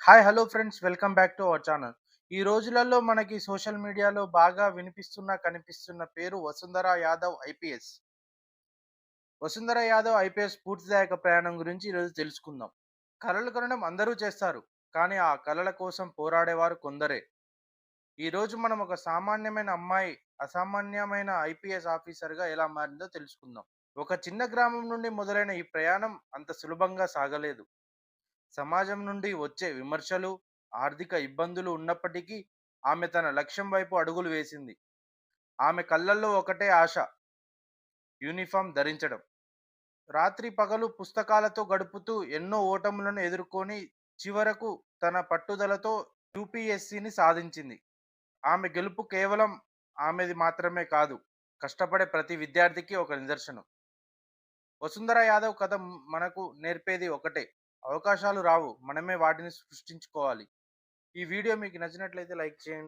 Hi hello friends, welcome back to our channel. ఈ రోజులలో మనకి సోషల్ మీడియాలో బాగా కనిపిస్తున్న పేరు వసుంధర యాదవ్ ఐపీఎస్. వసుంధర యాదవ్ ఐపీఎస్ పూర్తిదాయక ప్రయాణం గురించి ఈరోజు తెలుసుకుందాం. కలలు కనడం అందరూ చేస్తారు, కానీ ఆ కలల కోసం పోరాడేవారు కొందరే. ఈరోజు మనం ఒక సామాన్యమైన అమ్మాయి అసామాన్యమైన ఐపీఎస్ ఆఫీసర్గా ఎలా మారిందో తెలుసుకుందాం. ఒక చిన్న గ్రామం నుండి మొదలైన ఈ ప్రయాణం అంత సులభంగా సాగలేదు. సమాజం నుండి వచ్చే విమర్శలు, ఆర్థిక ఇబ్బందులు ఉన్నప్పటికీ ఆమె తన లక్ష్యం వైపు అడుగులు వేసింది. ఆమె కళ్ళల్లో ఒకటే ఆశ: యూనిఫామ్ ధరించడం. రాత్రి పగలు పుస్తకాలతో గడుపుతూ ఎన్నో ఓటములను ఎదుర్కొని చివరకు తన పట్టుదలతో యూపీఎస్సీని సాధించింది. ఆమె గెలుపు కేవలం ఆమెది మాత్రమే కాదు, కష్టపడే ప్రతి విద్యార్థికి ఒక నిదర్శనం. వసుంధర యాదవ్ కథ మనకు నేర్పేది ఒకటే: అవకాశాలు రావు, మనమే వాటిని సృష్టించుకోవాలి. ఈ వీడియో మీకు నచ్చినట్లయితే లైక్ చేయండి.